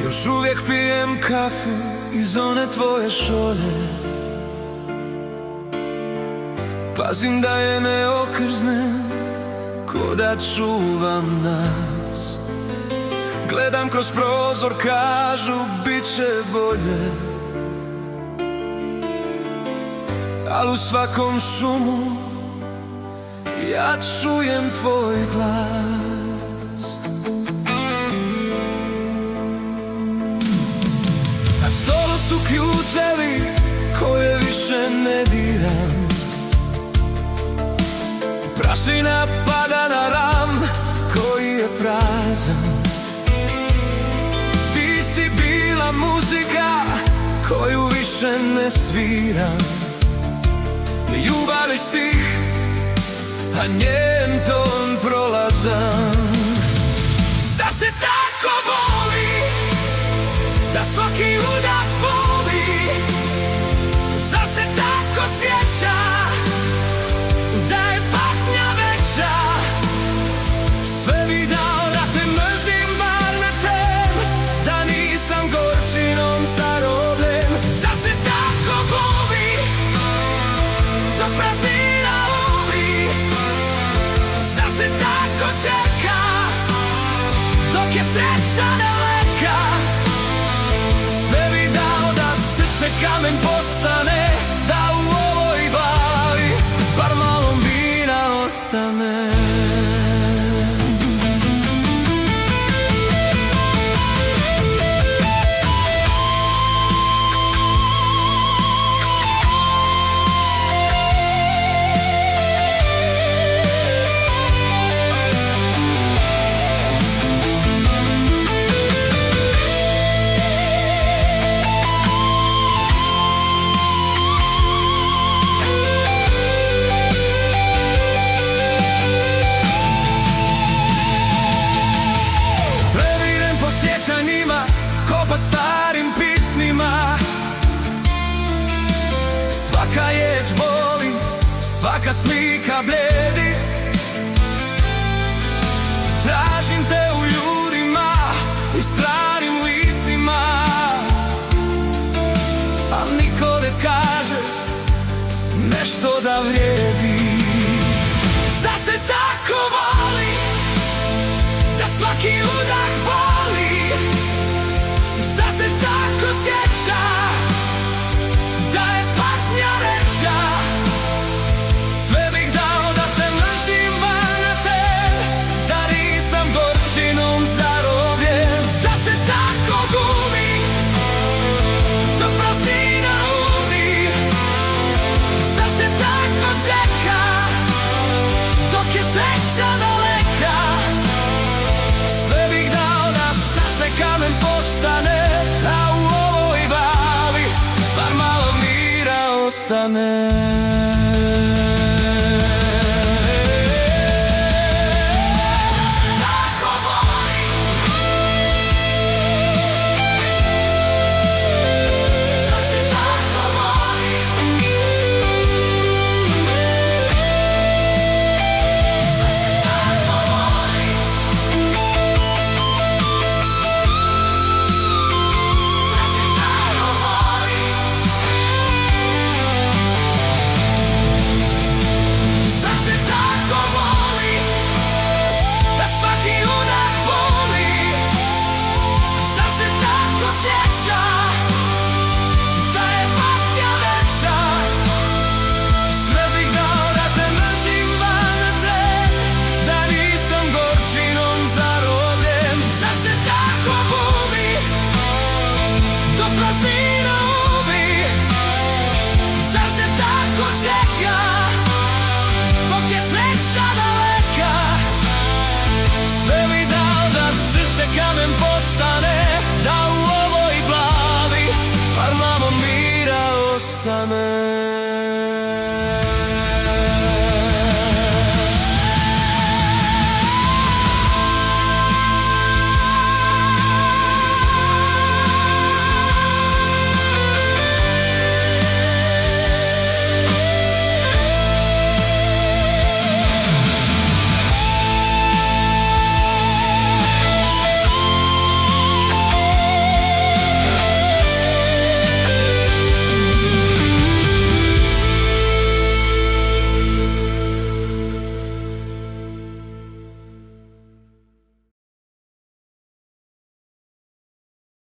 Još uvijek pijem kafu iz one tvoje šolje. Pazim da je ne okrznem, ko da čuvam nas. Gledam kroz prozor, kažu bit će bolje, al u svakom šumu ja čujem tvoj glas. Na stolu su ključevi koje više ne diram. Prašina pada na ram koji je prazan. Ti si bila muzika koju više ne sviram. Ljubav je stih, a njen ton prolazan. Zar se tako voli, da svaki udah boli? Zar se tako sjeća, da je patnja veća? Sve bi dao da te mrzim, bar ne tem, da nisam gorčinom zarobljen. Zar se tako voli, do praznina uli? Zar se tako čeka, dok je sreća daleka? Sve bi dao da srce kamen postane, da u ovoj glavi bar malo mira ostane. Ko po starim pismima, svaka riječ boli, svaka slika bljedi. Tražim te u ljudima i stranim licima, al niko ne kaže nešto da vrijedi. Zar se tako voli, da svaki udah boli? Zar se tako sjeća, da je patnja veća? Sve bih dao da te mrzim, bar na te, da nisam gorčinom zarobljen. Zar se tako gubi, dok praznina uli? Zar se tako čeka, dok je sreća daleka? Sve bih dao da srce kamen postane, a u ovoj glavi bar malo mira ostane. See